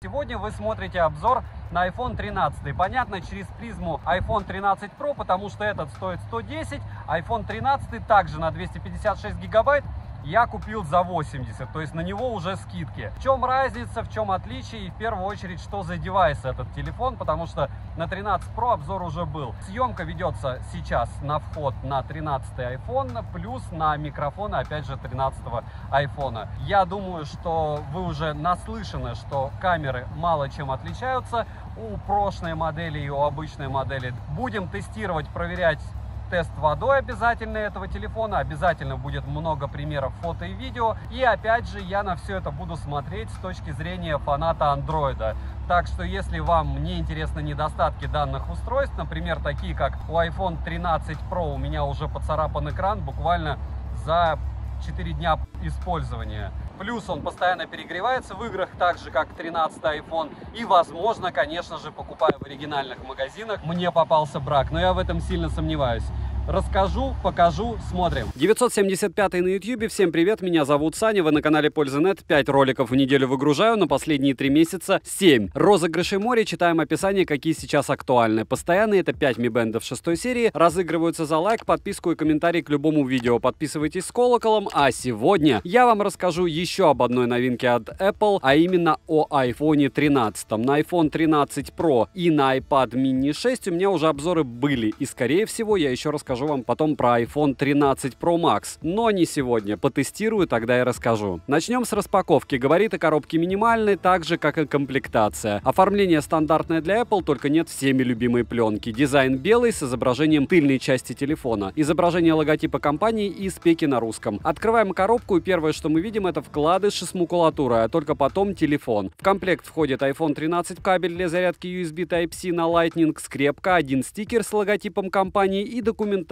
Сегодня вы смотрите обзор на iPhone 13. Понятно, через призму iPhone 13 Pro, потому что этот стоит 110, iPhone 13 также на 256 гигабайт я купил за 80, то есть на него уже скидки. В чем разница, в чем отличие и в первую очередь, что за девайс этот телефон, потому что на 13 Pro обзор уже был. Съемка ведется сейчас на вход на 13 iPhone, плюс на микрофоны, опять же, 13 iPhone. Я думаю, что вы уже наслышаны, что камеры мало чем отличаются у прошлой модели и у обычной модели. Будем тестировать, проверять. Тест водой обязательно этого телефона, обязательно будет много примеров фото и видео. И опять же, я на все это буду смотреть с точки зрения фаната андроида. Так что, если вам не интересны недостатки данных устройств, например, такие как у iPhone 13 Pro, у меня уже поцарапан экран буквально за 4 дня использования. Плюс он постоянно перегревается в играх, так же как 13 iPhone. И, возможно, конечно же, покупая в оригинальных магазинах, мне попался брак. Но я в этом сильно сомневаюсь. Расскажу, покажу, смотрим. 975 на YouTube. Всем привет, меня зовут Саня, вы на канале Польза.нет. 5 роликов в неделю выгружаю, на последние 3 месяца 7. Розыгрыши море, читаем описание, какие сейчас актуальны. Постоянные это 5 Mi Band 6 серии, разыгрываются за лайк, подписку и комментарий к любому видео. Подписывайтесь с колоколом, а сегодня я вам расскажу еще об одной новинке от Apple, а именно о iPhone 13. На iPhone 13 Pro и на iPad mini 6 у меня уже обзоры были, и скорее всего я еще расскажу вам потом про iPhone 13 Pro Max, но не сегодня. Потестирую, тогда и расскажу. Начнем с распаковки. Габариты коробки минимальные, так же, как и комплектация. Оформление стандартное для Apple, только нет всеми любимой пленки. Дизайн белый с изображением тыльной части телефона. Изображение логотипа компании и спеки на русском. Открываем коробку, и первое, что мы видим, это вкладыши с макулатурой, а только потом телефон. В комплект входит iPhone 13, кабель для зарядки USB Type-C на Lightning, скрепка, один стикер с логотипом компании и документация,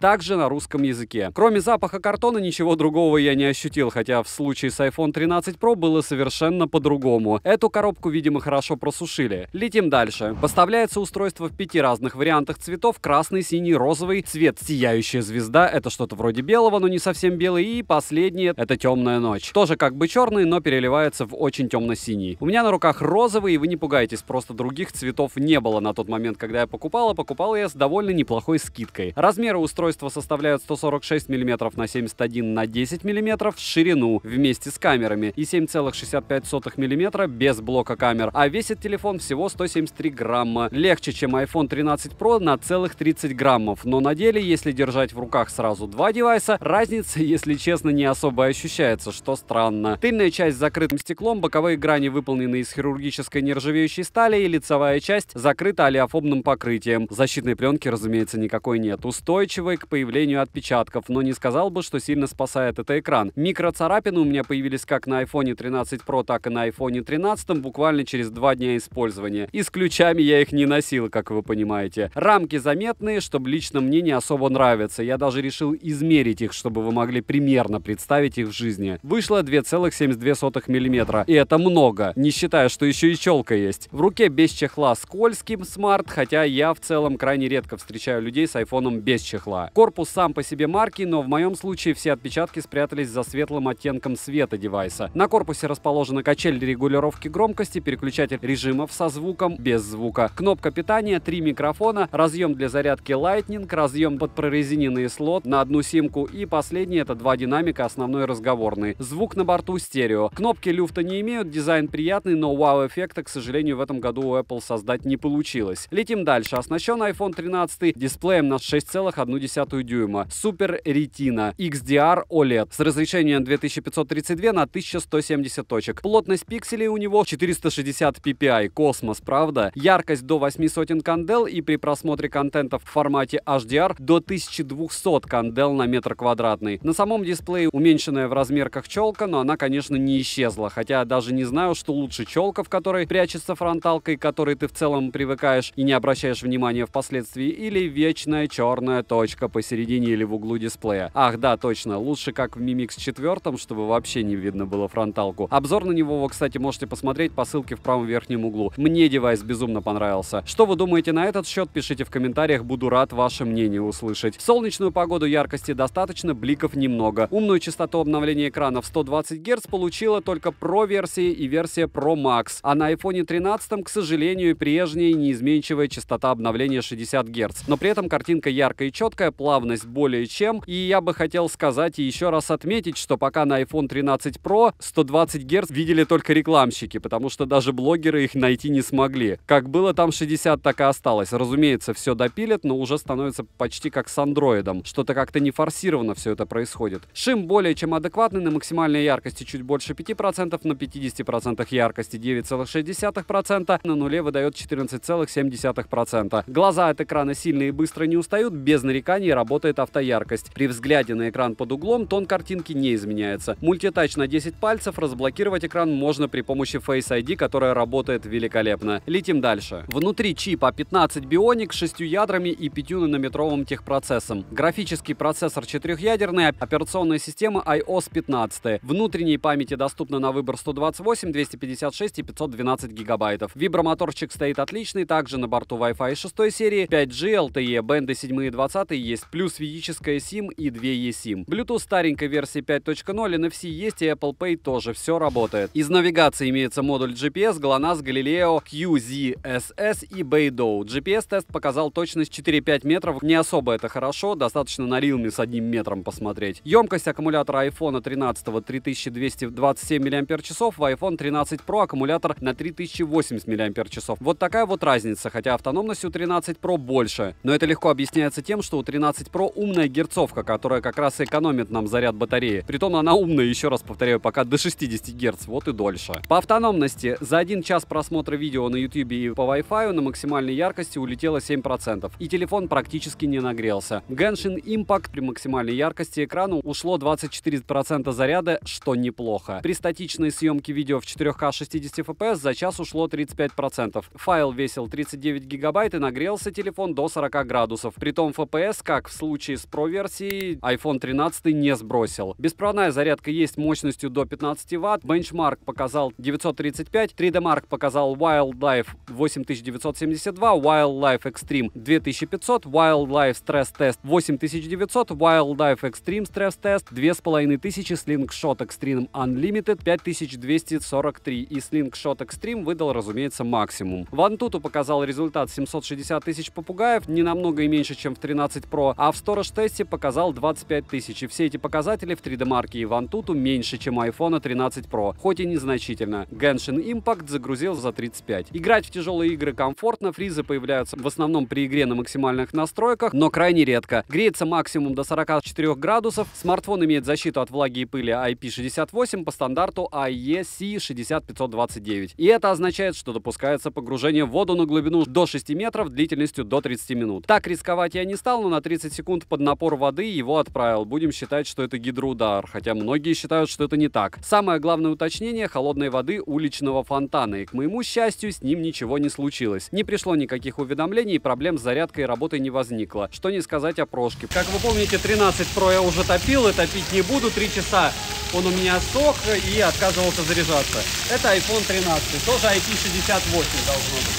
также на русском языке. Кроме запаха картона, ничего другого я не ощутил, хотя в случае с iPhone 13 Pro было совершенно по-другому. Эту коробку, видимо, хорошо просушили. Летим дальше. Поставляется устройство в 5 разных вариантах цветов: красный, синий, розовый, цвет сияющая звезда, это что-то вроде белого, но не совсем белый, и последний — это темная ночь. Тоже как бы черный, но переливается в очень темно-синий. У меня на руках розовый, и вы не пугайтесь, просто других цветов не было на тот момент, когда я покупал я с довольно неплохой скидкой. Размеры устройства составляют 146 мм на 71 на 10 мм в ширину вместе с камерами и 7,65 мм без блока камер, а весит телефон всего 173 грамма. Легче, чем iPhone 13 Pro на целых 30 граммов, но на деле, если держать в руках сразу два девайса, разница, если честно, не особо ощущается, что странно. Тыльная часть с закрытым стеклом, боковые грани выполнены из хирургической нержавеющей стали и лицевая часть закрыта олеофобным покрытием. Защитной пленки, разумеется, никакой нет. Устойчивый к появлению отпечатков, но не сказал бы, что сильно спасает это экран. Микроцарапины у меня появились как на iPhone 13 Pro, так и на iPhone 13 буквально через 2 дня использования. И с ключами я их не носил, как вы понимаете. Рамки заметные, чтобы лично мне не особо нравятся. Я даже решил измерить их, чтобы вы могли примерно представить их в жизни. Вышло 2,72 мм. И это много, не считая, что еще и челка есть. В руке без чехла скользким смарт, хотя я в целом крайне редко встречаю людей с айфоном без чехла. Корпус сам по себе марки, но в моем случае все отпечатки спрятались за светлым оттенком света девайса. На корпусе расположена качель для регулировки громкости, переключатель режимов со звуком, без звука, кнопка питания, 3 микрофона, разъем для зарядки Lightning, разъем под прорезиненный слот на одну симку и последний — это 2 динамика, основной и разговорный. Звук на борту стерео. Кнопки люфта не имеют, дизайн приятный, но вау-эффекта, к сожалению, в этом году у Apple создать не получилось. Летим дальше. Оснащен iPhone 13 дисплеем на 6,1 дюйма. Супер Retina XDR OLED с разрешением 2532 на 1170 точек. Плотность пикселей у него 460 ppi. Космос, правда? Яркость до 800 кандел, и при просмотре контента в формате HDR до 1200 кандел на метр квадратный. На самом дисплее уменьшенная в размерках челка, но она, конечно, не исчезла. Хотя даже не знаю, что лучше: челка, в которой прячется фронталка и к которой ты в целом привыкаешь и не обращаешь внимания впоследствии, или вечная черная черная точка посередине или в углу дисплея. Ах, да, точно, лучше как в Mi Mix 4, чтобы вообще не видно было фронталку. Обзор на него вы, кстати, можете посмотреть по ссылке в правом верхнем углу. Мне девайс безумно понравился. Что вы думаете на этот счет, пишите в комментариях, буду рад ваше мнение услышать. В солнечную погоду яркости достаточно, бликов немного. Умную частоту обновления экрана в 120 Гц получила только Pro версия и версия Pro Max, а на iPhone 13, к сожалению, прежняя неизменчивая частота обновления 60 Гц. Но при этом картинка яркая и четкая, плавность более чем. И я бы хотел сказать и еще раз отметить, что пока на iPhone 13 Pro 120 Гц видели только рекламщики, потому что даже блогеры их найти не смогли. Как было там 60, так и осталось. Разумеется, все допилят, но уже становится почти как с андроидом. Что-то как-то не форсированно все это происходит. Шим более чем адекватный, на максимальной яркости чуть больше 5%, на 50% яркости 9,6%, на нуле выдает 14,7%. Глаза от экрана сильно и быстро не устают, без нареканий работает автояркость. При взгляде на экран под углом тон картинки не изменяется. Мультитач на 10 пальцев, разблокировать экран можно при помощи Face ID, которая работает великолепно. Летим дальше. Внутри чип A15 Bionic с 6 ядрами и 5-нанометровым техпроцессом. Графический процессор 4-ядерный, операционная система iOS 15. Внутренней памяти доступно на выбор 128, 256 и 512 гигабайтов. Вибромоторчик стоит отличный, также на борту Wi-Fi 6 серии, 5G, LTE, бенды 7 и 20 есть, плюс физическая SIM и 2 eSIM. Bluetooth старенькой версии 5.0, NFC есть и Apple Pay тоже, все работает. Из навигации имеется модуль GPS, GLONASS, Galileo, QZSS и Beidou. GPS-тест показал точность 4-5 метров, не особо это хорошо, достаточно на Realme с 1 метром посмотреть. Емкость аккумулятора iPhone 13 3227 мАч, в iPhone 13 Pro аккумулятор на 3080 мАч. Вот такая вот разница, хотя автономность у 13 Pro больше. Но это легко объясняется тем, что у 13 Pro умная герцовка, которая как раз и экономит нам заряд батареи. Притом она умная, еще раз повторяю, пока до 60 Гц, вот и дольше. По автономности за 1 час просмотра видео на YouTube и по Wi-Fi на максимальной яркости улетело 7%. И телефон практически не нагрелся. Genshin Impact при максимальной яркости экрана ушло 24% заряда, что неплохо. При статичной съемке видео в 4К 60 FPS за час ушло 35%. Файл весил 39 гигабайт и нагрелся телефон до 40 градусов. Притом FPS, как в случае с Pro версией, iPhone 13 не сбросил. Беспроводная зарядка есть мощностью до 15 Вт. Benchmark показал 935, 3D Mark показал Wildlife 8972, Wildlife Extreme 2500, Wildlife Stress Test 8900, Wildlife Extreme Stress Test 2500, Slingshot Extreme Unlimited 5243 и Slingshot Extreme выдал, разумеется, максимум. В Antutu показал результат 760 тысяч попугаев, не намного и меньше, чем в 13 Pro, а в Storage тесте показал 25 тысяч. И все эти показатели в 3D Mark и в Antutu меньше, чем у iPhone 13 Pro, хоть и незначительно. Genshin Impact загрузил за 35. Играть в тяжелые игры комфортно, фризы появляются в основном при игре на максимальных настройках, но крайне редко. Греется максимум до 44 градусов, смартфон имеет защиту от влаги и пыли IP68 по стандарту IEC 60529. И это означает, что допускается погружение в воду на глубину до 6 метров длительностью до 30 минут. Так рисковать я не стал, но на 30 секунд под напор воды его отправил. Будем считать, что это гидроудар, хотя многие считают, что это не так. Самое главное уточнение — холодной воды уличного фонтана, и, к моему счастью, с ним ничего не случилось. Не пришло никаких уведомлений, проблем с зарядкой и работой не возникло. Что не сказать о прошке. Как вы помните, 13 Pro я уже топил, и топить не буду. 3 часа он у меня сох и отказывался заряжаться. Это iPhone 13, тоже IP68 должно быть.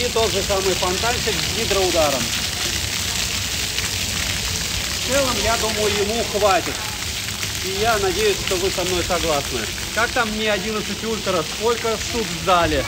И тот же самый фонтанчик с гидроударом. В целом, я думаю, ему хватит. И я надеюсь, что вы со мной согласны. Как там Mi 11 Ultra? Сколько штук сдали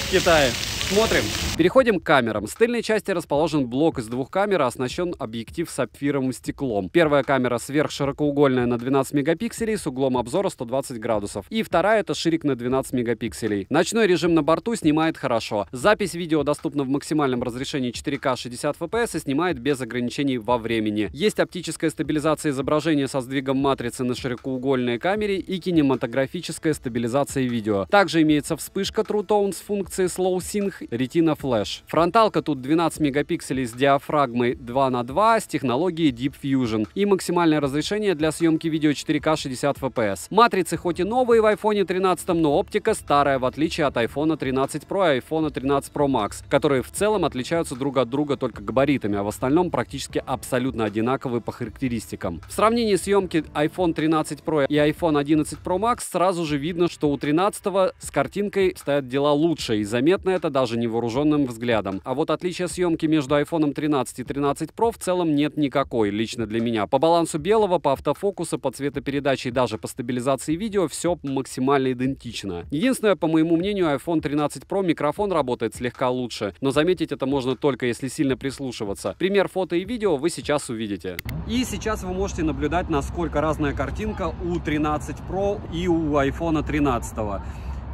в Китае? Смотрим. Переходим к камерам. С тыльной части расположен блок из 2 камер, оснащен объектив с сапфировым стеклом. Первая камера сверхширокоугольная на 12 мегапикселей с углом обзора 120 градусов. И вторая — это ширик на 12 мегапикселей. Ночной режим на борту снимает хорошо. Запись видео доступна в максимальном разрешении 4К 60 FPS и снимает без ограничений во времени. Есть оптическая стабилизация изображения со сдвигом матрицы на широкоугольной камере и кинематографическая стабилизация видео. Также имеется вспышка True Tone с функцией Slow Sync дисплеях Retina Flash. Фронталка тут 12 мегапикселей с диафрагмой 2:2 с технологией Deep Fusion и максимальное разрешение для съемки видео 4К 60 FPS. Матрицы хоть и новые в iPhone 13, но оптика старая, в отличие от iPhone 13 Pro и iPhone 13 Pro Max, которые в целом отличаются друг от друга только габаритами, а в остальном практически абсолютно одинаковые по характеристикам. В сравнении съемки iPhone 13 Pro и iPhone 11 Pro Max сразу же видно, что у 13 с картинкой стоят дела лучше, и заметно это даже невооруженным взглядом. А вот отличия съемки между iPhone 13 и 13 Pro в целом нет никакой, лично для меня. По балансу белого, по автофокусу, по цветопередаче и даже по стабилизации видео все максимально идентично. Единственное, по моему мнению, iPhone 13 Pro микрофон работает слегка лучше, но заметить это можно только если сильно прислушиваться. Пример фото и видео вы сейчас увидите. И сейчас вы можете наблюдать, насколько разная картинка у 13 Pro и у iPhone 13.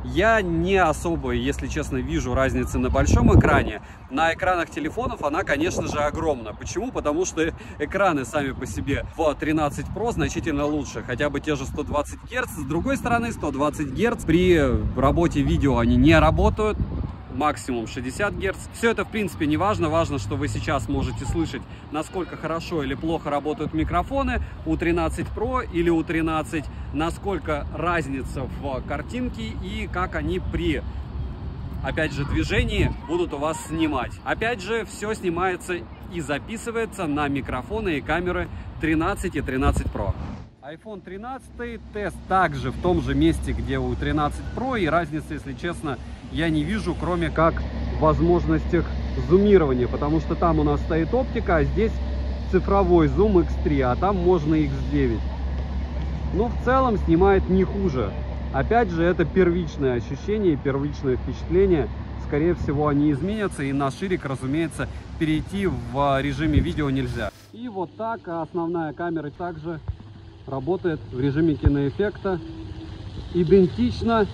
Я не особо, если честно, вижу разницы на большом экране. На экранах телефонов она, конечно же, огромна. Почему? Потому что экраны сами по себе в 13 Pro значительно лучше. Хотя бы те же 120 Гц. С другой стороны, 120 Гц при работе видео они не работают. Максимум 60 Гц. Все это, в принципе, не важно. Важно, что вы сейчас можете слышать, насколько хорошо или плохо работают микрофоны у 13 Pro или у 13, насколько разница в картинке и как они при, опять же, движении будут у вас снимать. Опять же, все снимается и записывается на микрофоны и камеры 13 и 13 Pro. iPhone 13 тест также в том же месте, где у 13 Pro, и разницы, если честно, я не вижу, кроме как в возможностях зумирования, потому что там у нас стоит оптика, а здесь цифровой зум X3, а там можно X9. Но в целом снимает не хуже. Опять же, это первичное ощущение, первичное впечатление. Скорее всего, они изменятся, и на ширик, разумеется, перейти в режиме видео нельзя. И вот так основная камера также работает в режиме киноэффекта идентично,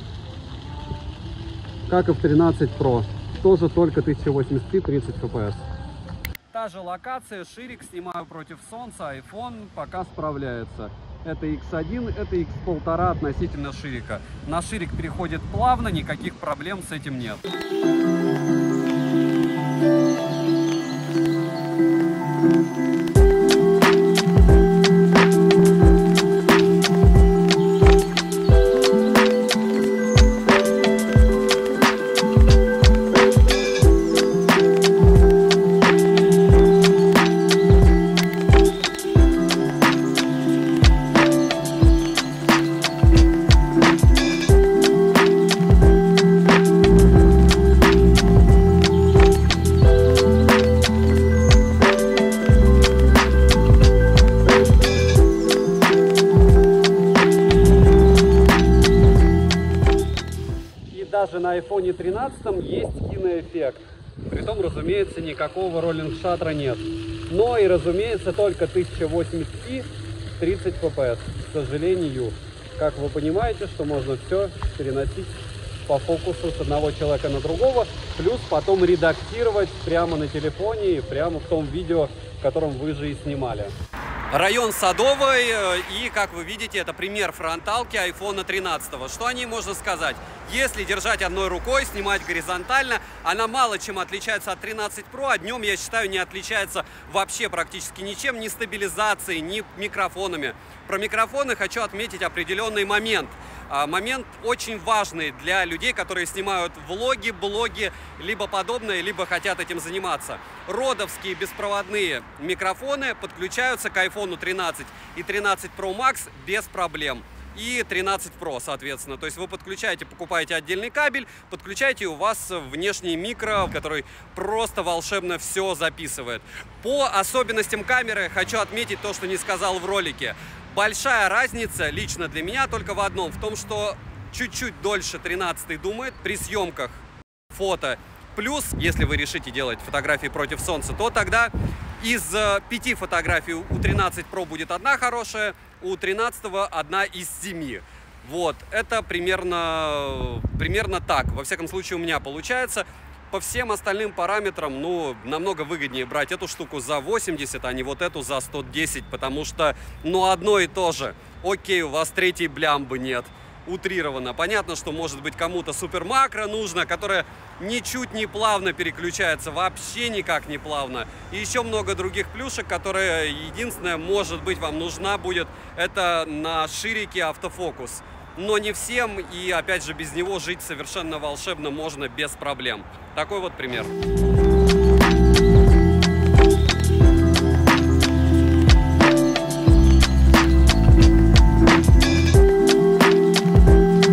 как и в 13 Pro. Тоже только 1080p 30 FPS. Та же локация, ширик, снимаю против солнца, iPhone пока справляется. Это X1, это X1,5 относительно ширика. На ширик переходит плавно, никаких проблем с этим нет. Даже на iPhone 13 есть киноэффект. Притом, разумеется, никакого роллинг-шаттера нет. Но и, разумеется, только 1080p 30 FPS. К сожалению, как вы понимаете, что можно все переносить по фокусу с одного человека на другого, плюс потом редактировать прямо на телефоне и прямо в том видео, в котором вы же и снимали. Район Садовый, и, как вы видите, это пример фронталки iPhone 13. Что о ней можно сказать? Если держать одной рукой, снимать горизонтально, она мало чем отличается от 13 Pro, а днем, я считаю, не отличается вообще практически ничем, ни стабилизацией, ни микрофонами. Про микрофоны хочу отметить определенный момент. Момент очень важный для людей, которые снимают влоги, блоги, либо подобное, либо хотят этим заниматься. Родовские беспроводные микрофоны подключаются к iPhone 13 и 13 Pro Max без проблем. И 13 Pro, соответственно. То есть вы подключаете, покупаете отдельный кабель, подключаете, и у вас внешний микро, который просто волшебно все записывает. По особенностям камеры хочу отметить то, что не сказал в ролике. Большая разница лично для меня только в одном, в том, что чуть-чуть дольше 13 думает при съемках фото. Плюс, если вы решите делать фотографии против солнца, то тогда из 5 фотографий у 13 Pro будет одна хорошая, у 13 одна из 7. Вот, это примерно так. Во всяком случае, у меня получается. По всем остальным параметрам, ну, намного выгоднее брать эту штуку за 80, а не вот эту за 110, потому что, ну, одно и то же. Окей, у вас третьей блямбы нет. утрировано. Понятно, что может быть кому-то супер макро нужно, которое ничуть не плавно переключается, вообще никак не плавно. И еще много других плюшек, которые единственное, может быть, вам нужна будет, это на ширике автофокус. Но не всем, и опять же без него жить совершенно волшебно можно без проблем. Такой вот пример.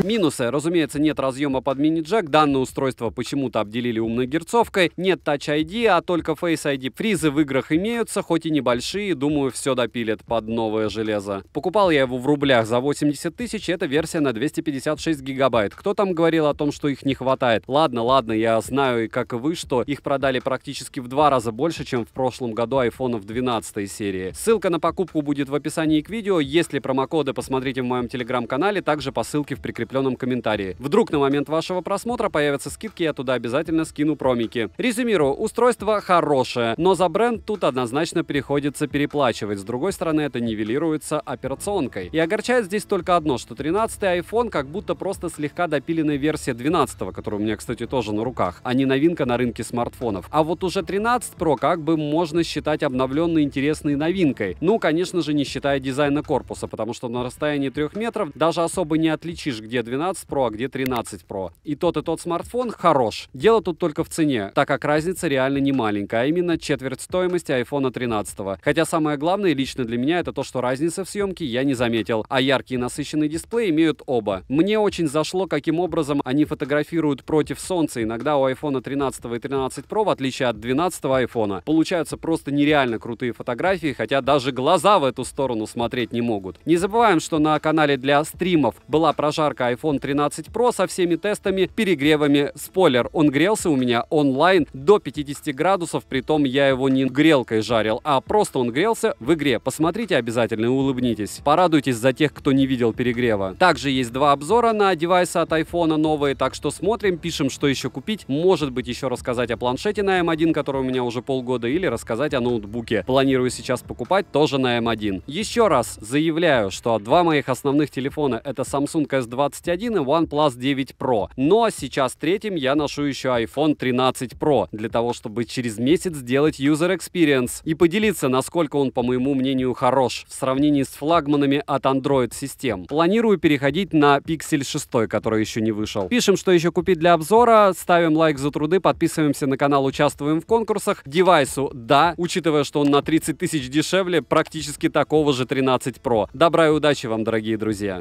Минусы. Разумеется, нет разъема под мини-джек, данное устройство почему-то обделили умной герцовкой, нет Touch ID, а только Face ID. Фризы в играх имеются, хоть и небольшие, думаю, все допилят под новое железо. Покупал я его в рублях за 80 тысяч, это версия на 256 гигабайт. Кто там говорил о том, что их не хватает? Ладно, я знаю, как и вы, что их продали практически в 2 раза больше, чем в прошлом году айфонов 12 серии. Ссылка на покупку будет в описании к видео, если промокоды посмотрите в моем телеграм-канале, также по ссылке в прикрепленном комментарии. Вдруг на момент вашего просмотра появятся скидки, я туда обязательно скину промики. Резюмирую, устройство хорошее, но за бренд тут однозначно приходится переплачивать. С другой стороны, это нивелируется операционкой. И огорчает здесь только одно, что 13-й iPhone как будто просто слегка допиленная версия 12-го, которая у меня, кстати, тоже на руках, а не новинка на рынке смартфонов. А вот уже 13 Pro как бы можно считать обновленной интересной новинкой. Ну, конечно же, не считая дизайна корпуса, потому что на расстоянии 3 метров даже особо не отличишь, где 12 Pro, а где 13 Pro. И тот смартфон хорош. Дело тут только в цене, так как разница реально не маленькая, а именно четверть стоимости iPhone 13. Хотя самое главное лично для меня это то, что разницы в съемке я не заметил, а яркий и насыщенный дисплей имеют оба. Мне очень зашло, каким образом они фотографируют против солнца. Иногда у iPhone 13 и 13 Pro, в отличие от 12 iPhone, получаются просто нереально крутые фотографии, хотя даже глаза в эту сторону смотреть не могут. Не забываем, что на канале для стримов была прожарка iPhone 13 Pro со всеми тестами, перегревами. Спойлер, он грелся у меня онлайн до 50 градусов, притом я его не грелкой жарил, а просто он грелся в игре. Посмотрите обязательно и улыбнитесь. Порадуйтесь за тех, кто не видел перегрева. Также есть 2 обзора на девайсы от iPhone новые, так что смотрим, пишем, что еще купить. Может быть, еще рассказать о планшете на M1, который у меня уже полгода, или рассказать о ноутбуке. Планирую сейчас покупать тоже на M1. Еще раз заявляю, что 2 моих основных телефона это Samsung S21 и OnePlus 9 Pro. Но сейчас третьим я ношу еще iPhone 13 Pro, для того, чтобы через месяц сделать user experience и поделиться, насколько он, по моему мнению, хорош в сравнении с флагманами от Android-систем. Планирую переходить на Pixel 6, который еще не вышел. Пишем, что еще купить для обзора, ставим лайк за труды, подписываемся на канал, участвуем в конкурсах. Девайсу да, учитывая, что он на 30 тысяч дешевле практически такого же 13 Pro. Добра и удачи вам, дорогие друзья!